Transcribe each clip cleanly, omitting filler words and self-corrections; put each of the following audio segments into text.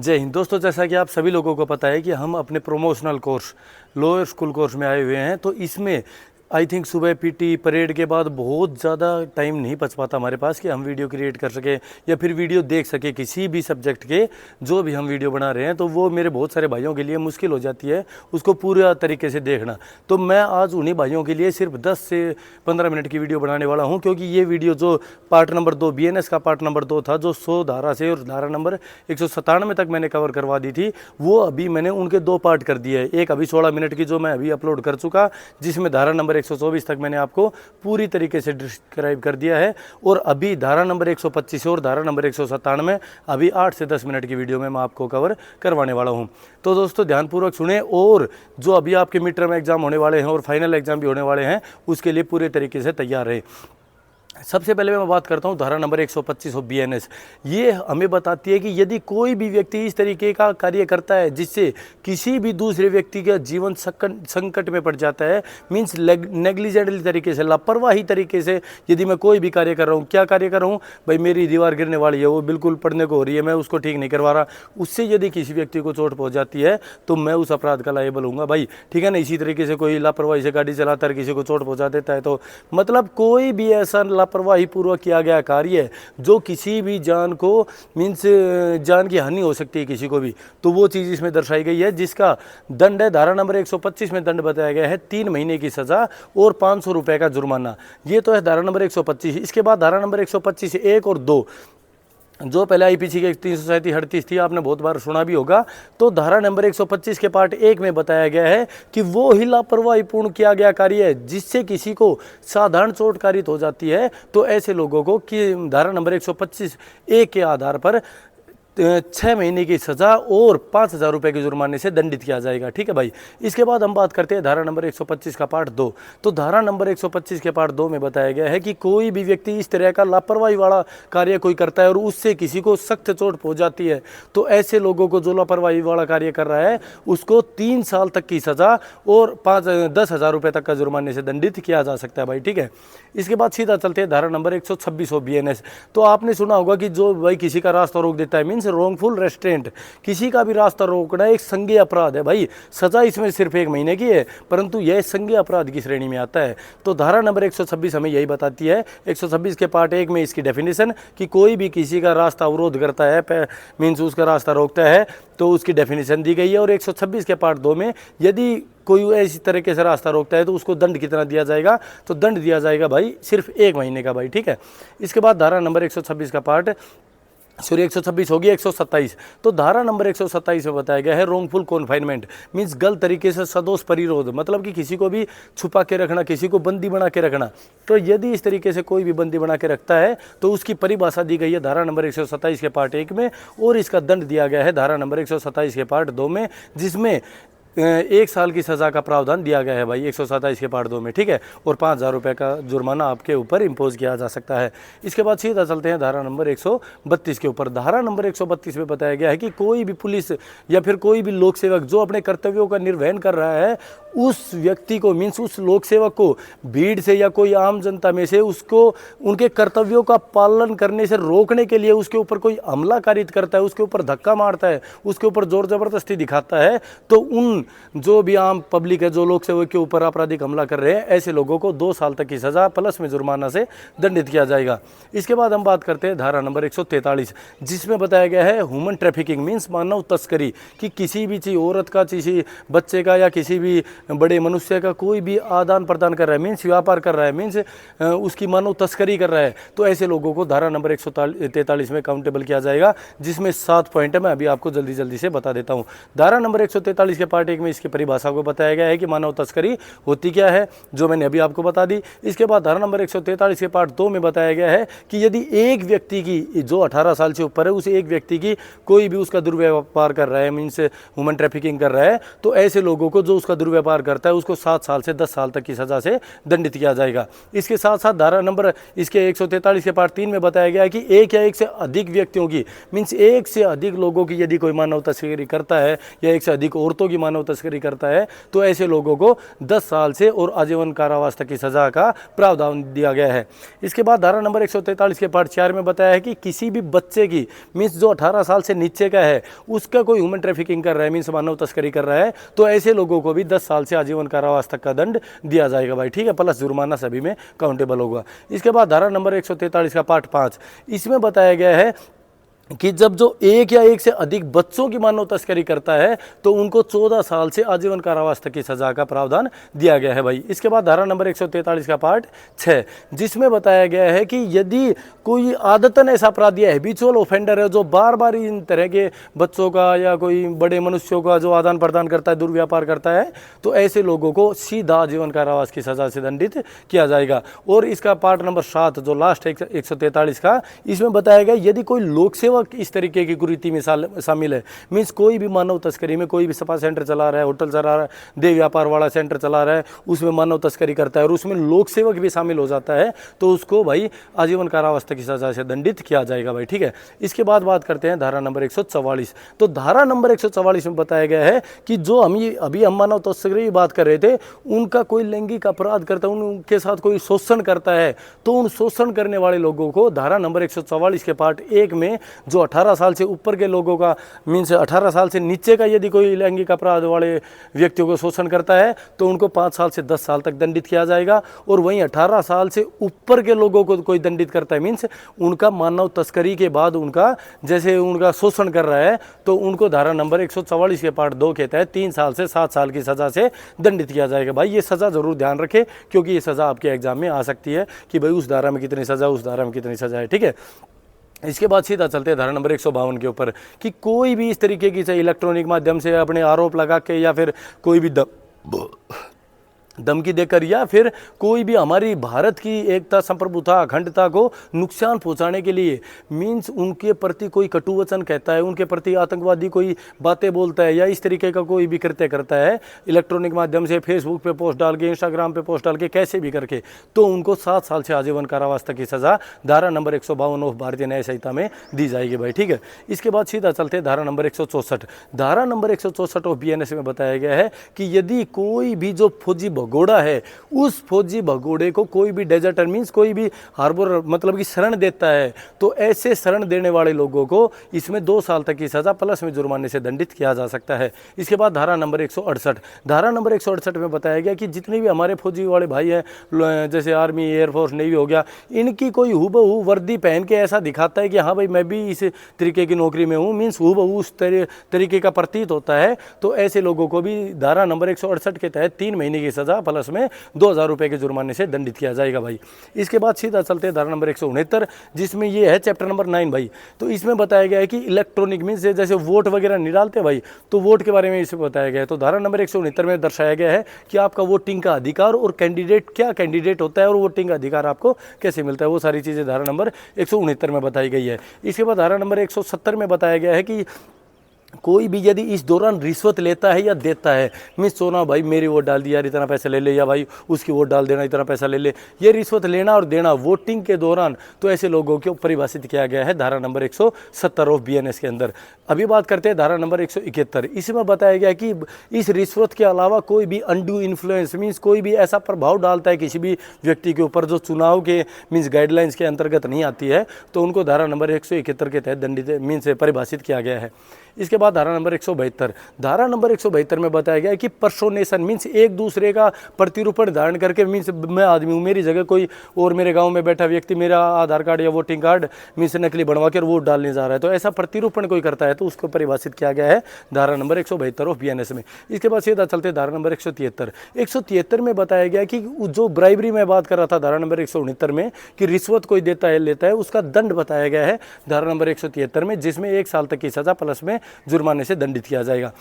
जय हिंद दोस्तों, जैसा कि आप सभी लोगों को पता है कि हम अपने promotional course lower school course में आए हुए हैं। तो इसमें आई थिंक सुबह पीटी परेड के बाद बहुत ज़्यादा टाइम नहीं बच पाता हमारे पास कि हम वीडियो क्रिएट कर सके या फिर वीडियो देख सके किसी भी सब्जेक्ट के। जो भी हम वीडियो बना रहे हैं तो वो मेरे बहुत सारे भाइयों के लिए मुश्किल हो जाती है उसको पूरा तरीके से देखना। तो मैं आज उन्हीं भाइयों के लिए सिर्फ 10 से 15 मिनट की वीडियो बनाने वाला हूं, क्योंकि ये वीडियो जो पार्ट नंबर 2 BNS का पार्ट नंबर 2 था, जो 100 धारा से और धारा नंबर 197 तक मैंने कवर करवा दी थी, वो अभी मैंने उनके 2 पार्ट कर दिए हैं। एक अभी 16 मिनट की जो मैं अभी अपलोड कर चुका, जिसमें धारा नंबर 124 तक मैंने आपको पूरी तरीके से डिस्क्राइब कर दिया है, और अभी धारा नंबर 125 और धारा नंबर 197 अभी 8 से 10 मिनट की वीडियो में मैं आपको कवर करवाने वाला हूं। तो दोस्तों ध्यानपूर्वक सुने, और जो अभी आपके मिड टर्म एग्जाम होने वाले हैं और फाइनल एग्जाम भी होने वाले हैं उसके लिए पूरे तरीके से तैयार रहे। सबसे पहले मैं बात करता हूं धारा नंबर 125 ऑफ BNS। ये हमें बताती है कि यदि कोई भी व्यक्ति इस तरीके का कार्य करता है जिससे किसी भी दूसरे व्यक्ति का जीवन संकट में पड़ जाता है, मीन्स नेग्लिजेंटली तरीके से, लापरवाही तरीके से यदि मैं कोई भी कार्य कर रहा हूँ, क्या कार्य कर रहा हूँ भाई, मेरी दीवार गिरने वाली है, वो बिल्कुल पड़ने को हो रही है, मैं उसको ठीक नहीं करवा रहा, उससे यदि किसी व्यक्ति को चोट पहुँच जाती है तो मैं उस अपराध का लायबल हूँगा भाई, ठीक है ना। इसी तरीके से कोई लापरवाही से गाड़ी चलाता है, किसी को चोट पहुँचा देता है, तो मतलब कोई भी ऐसा लापरवाही पूर्वक किया गया कार्य जो किसी भी जान को मीन्स जान की हानि हो सकती है किसी को भी, तो वो चीज़ इसमें दर्शाई गई है, जिसका दंड है धारा नंबर 125 में दंड बताया गया है 3 महीने की सजा और 500 रुपए का जुर्माना। ये तो है धारा नंबर 125। इसके बाद धारा नंबर 125 1 और 2, जो पहले IPC के 337-38 थी, आपने बहुत बार सुना भी होगा। तो धारा नंबर 125 के पार्ट 1 में बताया गया है कि वो ही लापरवाही पूर्ण किया गया कार्य है जिससे किसी को साधारण चोट कारित हो जाती है, तो ऐसे लोगों को कि धारा नंबर 125A के आधार पर 6 महीने की सजा और 5,000 रुपये के जुर्माने से दंडित किया जाएगा, ठीक है भाई। इसके बाद हम बात करते हैं धारा नंबर 125 का पार्ट 2। तो धारा नंबर 125 के पार्ट 2 में बताया गया है कि कोई भी व्यक्ति इस तरह का लापरवाही वाला कार्य कोई करता है और उससे किसी को सख्त चोट पहुंच जाती है, तो ऐसे लोगों को जो लापरवाही वाला कार्य कर रहा है उसको 3 साल तक की सजा और 10,000 रुपये तक का जुर्माने से दंडित किया जा सकता है भाई, ठीक है। इसके बाद सीधा चलते हैं धारा नंबर 126 ऑफ BNS। तो आपने सुना होगा कि जो भाई किसी का रास्ता रोक देता है, मीन्स रॉन्गफुल रेस्ट्रेंट, किसी का भी रास्ता रोकना एक संज्ञेय अपराध है भाई। सजा इसमें सिर्फ 1 महीने की है, परंतु यह संज्ञेय अपराध की श्रेणी में आता है। तो धारा नंबर 126 हमें यही बताती है। 126 के पार्ट 1 में इसकी डेफिनेशन कि कोई भी किसी का रास्ता अवरोध करता है, मीन्स उसका रास्ता रोकता है, तो उसकी डेफिनेशन दी गई है। और 126 के पार्ट 2 में यदि कोई ऐसी तरीके से रास्ता रोकता है तो उसको दंड कितना दिया जाएगा, तो दंड दिया जाएगा भाई सिर्फ 1 महीने का भाई, ठीक है। इसके बाद धारा नंबर 126 का पार्ट 126 होगी 127। तो धारा नंबर 127 में बताया गया है रॉन्गफुल कॉन्फाइनमेंट, मीन्स गलत तरीके से सदोष परिरोध, मतलब कि किसी को भी छुपा के रखना, किसी को बंदी बना के रखना। तो यदि इस तरीके से कोई भी बंदी बना के रखता है तो उसकी परिभाषा दी गई है धारा नंबर 127 के पार्ट 1 में, और इसका दंड दिया गया है धारा नंबर 127 के पार्ट 2 में, जिसमें 1 साल की सज़ा का प्रावधान दिया गया है भाई 127 के पार्ट 2 में, ठीक है, और 5,000 रुपये का जुर्माना आपके ऊपर इम्पोज किया जा सकता है। इसके बाद सीधा चलते हैं धारा नंबर 132 के ऊपर। धारा नंबर 132 में बताया गया है कि कोई भी पुलिस या फिर कोई भी लोक सेवक जो अपने कर्तव्यों का निर्वहन कर रहा है, उस व्यक्ति को, मीन्स उस लोक सेवक को भीड़ से या कोई आम जनता में से उसको उनके कर्तव्यों का पालन करने से रोकने के लिए उसके ऊपर कोई हमला कारित करता है, उसके ऊपर धक्का मारता है, उसके ऊपर जोर जबरदस्ती दिखाता है, तो उन जो भी आम पब्लिक है जो लोक सेवक के ऊपर आपराधिक हमला कर रहे हैं, ऐसे लोगों को 2 साल तक की सजा प्लस में जुर्माना से दंडित किया जाएगा। इसके बाद हम बात करते हैं धारा नंबर 143, जिसमें बताया गया है ह्यूमन ट्रैफिकिंग, मीन्स मानव तस्करी, कि किसी भी चीज़, औरत का, किसी बच्चे का या किसी भी बड़े मनुष्य का कोई भी आदान प्रदान कर रहा है, मीन्स व्यापार कर रहा है, मीन्स उसकी मानव तस्करी कर रहा है, तो ऐसे लोगों को धारा नंबर 143 में काउंटेबल किया जाएगा, जिसमें 7 पॉइंट है, मैं अभी आपको जल्दी जल्दी से बता देता हूँ। धारा नंबर 143 के पार्ट 1 में इसकी परिभाषा को बताया गया है कि मानव तस्करी होती क्या है, जो मैंने अभी आपको बता दी। इसके बाद धारा नंबर 143 के पार्ट 2 में बताया गया है कि यदि एक व्यक्ति की, जो 18 साल से ऊपर है, उस एक व्यक्ति की कोई भी उसका दुर्व्यापार कर रहा है, मीन्स ह्यूमन ट्रैफिकिंग कर रहा है, तो ऐसे लोगों को जो उसका दुर्व्यापार करता है उसको 7 साल से 10 साल तक की सजा से दंडित किया जाएगा। इसके साथ साथ धारा नंबर इसके 143 के पार्ट 3 में बताया गया है कि एक या एक से अधिक व्यक्तियों की, मीन्स एक से अधिक लोगों की यदि कोई मानव तस्करी करता है या एक से अधिक औरतों की मानव मानव तस्करी करता है तो ऐसे लोगों को 10 साल से और आजीवन कारावास तक की सजा का प्रावधान दिया गया है। इसके बाद धारा नंबर 143 के पार्ट 4 में बताया है कि किसी भी बच्चे की मीन्स जो 18 साल से नीचे का है उसका कोई ह्यूमन ट्रैफिकिंग कर रहा है, मीन्स मानव तस्करी कर रहा है, तो ऐसे लोगों को भी 10 साल से आजीवन कारावास तक का दंड दिया जाएगा भाई, ठीक है, प्लस जुर्माना सभी में काउंटेबल होगा। इसके बाद धारा नंबर 143 का पार्ट 5, इसमें बताया गया है कि जब जो एक या एक से अधिक बच्चों की मानव तस्करी करता है तो उनको 14 साल से आजीवन कारावास तक की सजा का प्रावधान दिया गया है भाई। इसके बाद धारा नंबर 143 का पार्ट 6, जिसमें बताया गया है कि यदि कोई आदतन ऐसा अपराधी है, हैबिचुअल ऑफेंडर है, जो बार बार इन तरह के बच्चों का या कोई बड़े मनुष्यों का जो आदान प्रदान करता है, दुर्व्यापार करता है, तो ऐसे लोगों को सीधा आजीवन कारावास की सजा से दंडित किया जाएगा। और इसका पार्ट नंबर 7 जो लास्ट 143 का, इसमें बताया गया यदि कोई लोक सेवा इस तरीके की कुरीति में शामिल है, मीन्स कोई भी मानव तस्करी में, कोई भी सपा सेंटर चला रहा है, होटल चला रहा है, देह व्यापार वाला सेंटर चला रहा है, उसमें मानव तस्करी करता है और उसमें लोक सेवक भी शामिल हो जाता है, तो उसको भाई आजीवन कारावास तक की सजा से दंडित किया जाएगा भाई, ठीक है। इसके बाद बात करते हैं धारा नंबर 144। तो धारा नंबर 144 में बताया गया है कि जो अभी हम मानव तस्करी की बात कर रहे थे, उनका कोई लैंगिक अपराध करता है, उनके साथ कोई शोषण करता है, तो उन शोषण करने वाले लोगों को धारा नंबर 144 के पार्ट 1 में जो 18 साल से ऊपर के लोगों का मीन्स 18 साल से नीचे का यदि कोई लैंगिक अपराध वाले व्यक्तियों को शोषण करता है तो उनको 5 साल से 10 साल तक दंडित किया जाएगा। और वहीं 18 साल से ऊपर के लोगों को कोई दंडित करता है, मीन्स उनका मानव तस्करी के बाद उनका जैसे उनका शोषण कर रहा है, तो उनको धारा नंबर 144 के पार्ट 2 कहता है 3 साल से 7 साल की सजा से दंडित किया जाएगा भाई। ये सजा जरूर ध्यान रखें, क्योंकि ये सजा आपके एग्जाम में आ सकती है कि भाई उस धारा में कितनी सजा, उस धारा में कितनी सजा है, ठीक है। इसके बाद सीधा चलते हैं धारा नंबर 152 के ऊपर कि कोई भी इस तरीके की चाहे इलेक्ट्रॉनिक माध्यम से अपने आरोप लगा के या फिर कोई भी धमकी देकर या फिर कोई भी हमारी भारत की एकता, संप्रभुता, अखंडता को नुकसान पहुंचाने के लिए, मीन्स उनके प्रति कोई कटु वचन कहता है, उनके प्रति आतंकवादी कोई बातें बोलता है या इस तरीके का कोई भी कृत्य करता है इलेक्ट्रॉनिक माध्यम से, फेसबुक पे पोस्ट डाल के, इंस्टाग्राम पे पोस्ट डाल के, कैसे भी करके, तो उनको 7 साल से आजीवन कारावास तक की सजा धारा नंबर 152 ऑफ भारतीय न्याय संहिता में दी जाएगी भाई, ठीक है। इसके बाद सीधा चलते हैं धारा नंबर 164। धारा नंबर 164 ऑफ BNS में बताया गया है कि यदि कोई भी जो फौजी भगोड़ा है, उस फौजी भगोड़े को कोई भी डेजर्टर मीन्स कोई भी हार्बर मतलब कि शरण देता है, तो ऐसे शरण देने वाले लोगों को इसमें 2 साल तक की सजा प्लस में जुर्माने से दंडित किया जा सकता है। इसके बाद धारा नंबर 168। धारा नंबर 168 में बताया गया कि जितने भी हमारे फौजी वाले भाई हैं, जैसे आर्मी, एयरफोर्स, नेवी हो गया, इनकी कोई हूबहू वर्दी पहन के ऐसा दिखाता है कि हाँ भाई मैं भी इस तरीके की नौकरी में हूँ, मीन्स हूबहू उस तरीके का प्रतीत होता है, तो ऐसे लोगों को भी धारा नंबर 168 के तहत 3 महीने की सजा प्लस में 2000 रुपए के जुर्माने से दंडित किया जाएगा भाई। इसके बाद सीधा चलते हैं धारा नंबर 169, जिसमें ये है चैप्टर नंबर 9 भाई। तो इसमें बताया गया है कि इलेक्ट्रॉनिक मीन्स जैसे वोट वगैरह नहीं डालते भाई, तो वोट के बारे में इसमें बताया गया है। तो धारा नंबर 169 में दर्शाया गया है कि आपका वोटिंग का अधिकार और कैंडिडेट क्या कैंडिडेट होता है और वोटिंग का अधिकार आपको कैसे मिलता है, वो सारी चीज़ें धारा नंबर 169 में बताई गई है। इसके बाद धारा नंबर 170 में बताया गया है कि कोई भी यदि इस दौरान रिश्वत लेता है या देता है, मीन्स सोना भाई मेरी वोट डाल दी यार इतना पैसा ले ले, या भाई उसकी वोट डाल देना इतना पैसा ले ले, ये रिश्वत लेना और देना वोटिंग के दौरान, तो ऐसे लोगों को परिभाषित किया गया है धारा नंबर 170 ऑफ BNS के अंदर। अभी बात करते हैं धारा नंबर 171। इसमें बताया गया कि इस रिश्वत के अलावा कोई भी अनड्यू इन्फ्लुएंस मीन्स कोई भी ऐसा प्रभाव डालता है किसी भी व्यक्ति के ऊपर जो चुनाव के मीन्स गाइडलाइंस के अंतर्गत नहीं आती है, तो उनको धारा नंबर 171 के तहत दंडित मीन्स परिभाषित किया गया है। इसके बाद धारा नंबर 172। धारा नंबर 172 में बताया गया है कि पर्सोनेशन मीन्स एक दूसरे का प्रतिरूपण धारण करके, मीन्स मैं आदमी हूँ, मेरी जगह कोई और मेरे गांव में बैठा व्यक्ति मेरा आधार कार्ड या वोटिंग कार्ड मीन्स नकली बनवा कर वोट डालने जा रहा है, तो ऐसा प्रतिरूपण कोई करता है तो उसको परिभाषित किया गया है धारा नंबर 172 ऑफ BNS में। इसके बाद सीधा चलते धारा नंबर 173। 173 में बताया गया कि जो ब्राइबरी में बात कर रहा था धारा नंबर 169 में कि रिश्वत कोई देता है लेता है, उसका दंड बताया गया है धारा नंबर 173 में, जिसमें 1 साल तक की सजा प्लस में जुर्माने से दंडित किया जाएगा।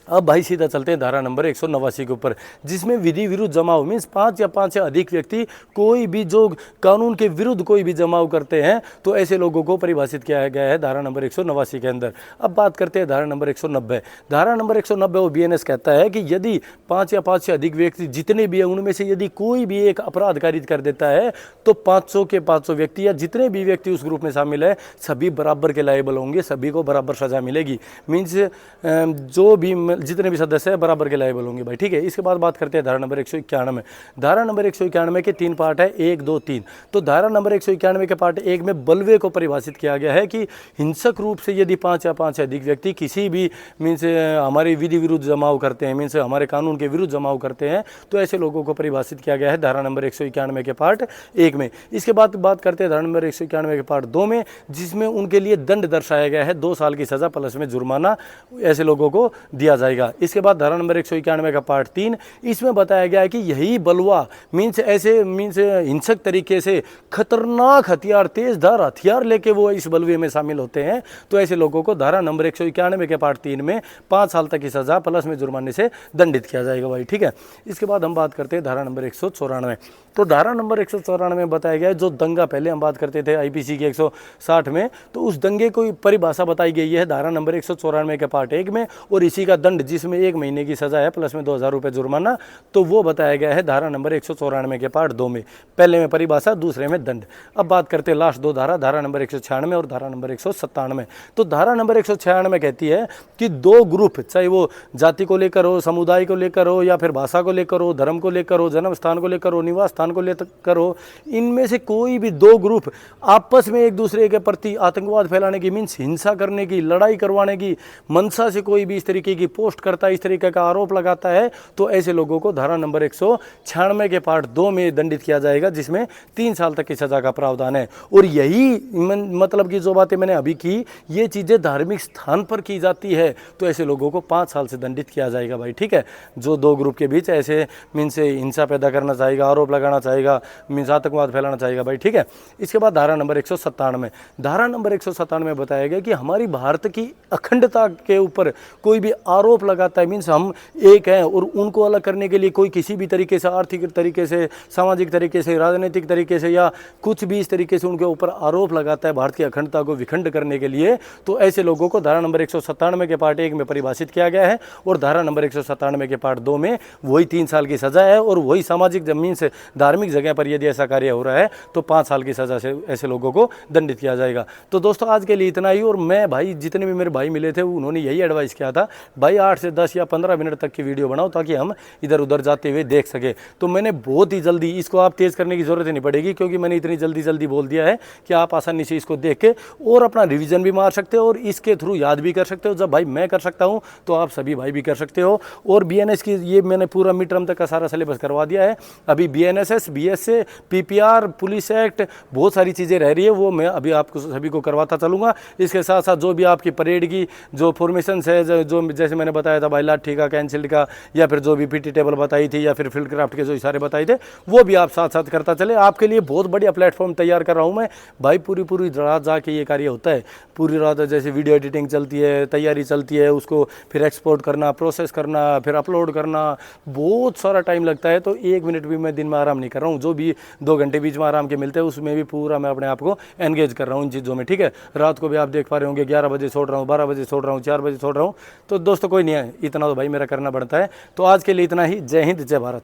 अब भाई सीधा चलते हैं धारा नंबर 189 के ऊपर, जिसमें विधि विरुद्ध जमाव मीन्स 5 या 5 से अधिक व्यक्ति कोई भी जो कानून के विरुद्ध कोई भी जमाव करते हैं, तो ऐसे लोगों को परिभाषित किया गया है धारा नंबर 189 के अंदर। अब बात करते हैं धारा नंबर 190। धारा नंबर 190 वो BNS कहता है कि यदि 5 या 5 से अधिक व्यक्ति जितने भी हैं उनमें से यदि कोई भी एक अपराध कारित कर देता है, तो 500 के 500 व्यक्ति या जितने भी व्यक्ति उस ग्रुप में शामिल है सभी बराबर के लायबल होंगे, सभी को बराबर सजा मिलेगी। मीन्स जो भी जितने भी सदस्य हैं बराबर के लायबल होंगे भाई, ठीक है। इसके बाद बात करते हैं धारा नंबर 191। धारा नंबर 191 के 3 पार्ट है, 1, 2, 3। तो धारा नंबर 191 के पार्ट 1 में बलवे को परिभाषित किया गया है कि हिंसक रूप से यदि 5 या 5 से अधिक व्यक्ति किसी भी मीन्स हमारी विधि विरुद्ध जमाव करते हैं, मीन्स हमारे कानून के विरुद्ध जमाव करते हैं, तो ऐसे लोगों को परिभाषित किया गया है धारा नंबर 191 के पार्ट 1 में। इसके बाद बात करते हैं धारा नंबर 191 के पार्ट 2 में, जिसमें उनके लिए दंड दर्शाया गया है 2 साल की सजा प्लस में जुर्माना ऐसे लोगों को दिया जाएगा। इसके बाद धारा नंबर 191 का पार्ट 3, इसमें बताया गया है कि यही बलवा मीन्स हिंसक तरीके से खतरनाक हथियार, तेज धार हथियार लेके वो इस बलवे में शामिल होते हैं, तो ऐसे लोगों को धारा नंबर 191 के पार्ट 3 में 5 साल तक की सजा प्लस में जुर्माने से दंडित किया जाएगा भाई, ठीक है। इसके बाद हम बात करते हैं धारा नंबर 194। तो धारा नंबर 194 में बताया गया है जो दंगा, पहले हम बात करते थे आईपीसी के 160 में, तो उस दंगे को परिभाषा बताई गई है धारा नंबर 194 के पार्ट 1 में, और इसी का दंड जिसमें 1 महीने की सजा है प्लस में 2000 रुपये जुर्माना, तो वो बताया गया है धारा नंबर 194 के पार्ट 2 में। पहले में परिभाषा, दूसरे में दंड। अब बात करते हैं लास्ट 2 धारा नंबर 196 और धारा नंबर 197। तो धारा नंबर 196 कहती है कि 2 ग्रुप, चाहे वो जाति को लेकर हो, समुदाय को लेकर हो, या फिर भाषा को लेकर हो, धर्म को लेकर हो, जन्म स्थान को लेकर हो, निवास स्थान को लेकर हो, इनमें से कोई भी 2 ग्रुप आपस में एक दूसरे के प्रति आतंकवाद फैलाने की, मीन्स हिंसा करने की, लड़ाई करवाने की मंशा से कोई भी इस तरीके की पोस्ट करता है, इस तरीके का आरोप लगाता है, तो ऐसे लोगों को धारा नंबर 196 के पार्ट 2 में दंडित किया जाएगा, जिसमें 3 साल तक की सजा का प्रावधान है। और यही मतलब कि जो बातें मैंने अभी की, ये चीज़ें धार्मिक स्थान पर की जाती है, तो ऐसे लोगों को 5 साल से दंडित किया जाएगा भाई, ठीक है। जो 2 ग्रुप के बीच ऐसे मीन्स हिंसा पैदा करना चाहेगा, आरोप लगाना चाहेगा, मीन्स आतंकवाद फैलाना चाहेगा भाई, ठीक है। इसके बाद धारा नंबर 197। धारा नंबर 197 में बताया गया कि हमारी भारत की अखंडता के ऊपर कोई भी आरोप लगाता है, मीन्स हम एक हैं, और उनको अलग करने के लिए कोई किसी भी तरीके से, आर्थिक तरीके से, सामाजिक तरीके से, राजनीतिक तरीके से, या कुछ भी इस तरीके से उनके ऊपर आरोप लगाता है भारत की अखंडता को विखंड करने के लिए, तो ऐसे लोगों को धारा नंबर 197 के पार्ट 1 में परिभाषित किया गया है, और धारा नंबर 197 के पार्ट 2 में वही 3 साल की सजा है, और वही सामाजिक जमीन से धार्मिक जगह पर यदि ऐसा कार्य हो रहा है तो 5 साल की सजा से ऐसे लोगों को दंडित किया जाएगा। तो दोस्तों आज के लिए इतना ही। और मैं भाई, जितने भी मेरे भाई मिले थे उन्होंने यही एडवाइस किया था, भाई 8 से 10 या 15 मिनट तक की वीडियो बनाओ ताकि हम इधर उधर जाते हुए देख सके। तो मैंने बहुत ही जल्दी, इसको आप तेज़ करने की ज़रूरत नहीं पड़ेगी, क्योंकि मैंने इतनी जल्दी बोल दिया है कि आप आसानी से इसको देख के और अपना रिविजन भी मार सकते हो, और इसके थ्रू याद भी कर सकते हो। जब भाई मैं कर सकता हूँ तो आप सभी भाई भी कर सकते हो। और BNS की ये मैंने पूरा मिड टर्म तक का सारा सिलेबस करवा दिया है। अभी BNSS, BSA, PPR, police act, बहुत सारी चीज़ें रह रही है, वो मैं अभी आपको सभी को करवाता चलूँगा। इसके साथ साथ जो भी आपकी परेड की जो फॉर्मेशंस है, जो जैसे मैंने बताया था भाई, लाठी का, कैंसिल्ड का, या फिर जो भी PT टेबल बताई थी, या फिर फील्ड क्राफ्ट के जो इशारे बताए थे, वो भी आप साथ साथ करता चले। आपके लिए बहुत बढ़िया प्लेटफॉर्म तैयार कर रहा हूँ मैं भाई। पूरी रात जाके ये कार्य होता है, पूरी रात जैसे वीडियो एडिटिंग चलती है, तैयारी चलती है, उसको फिर एक्सपोर्ट करना, प्रोसेस करना, फिर अपलोड करना, बहुत सारा टाइम लगता है। तो 1 मिनट भी मैं दिन में आराम नहीं कर रहा हूँ। जो भी 2 घंटे बीच में आराम के मिलते हैं, उसमें भी पूरा मैं अपने आप को एंगेज कर रहा हूँ इन चीज़ों में, ठीक है। रात को भी आप देख पा रहे होंगे 11 बजे छोड़ रहा हूँ, 12 बजे छोड़ रहा हूँ, 4 बजे छोड़ रहा हूँ। तो दोस्तों कोई नहीं है, इतना तो भाई मेरा करना पड़ता है। तो आज के लिए इतना ही। जय हिंद, जय भारत।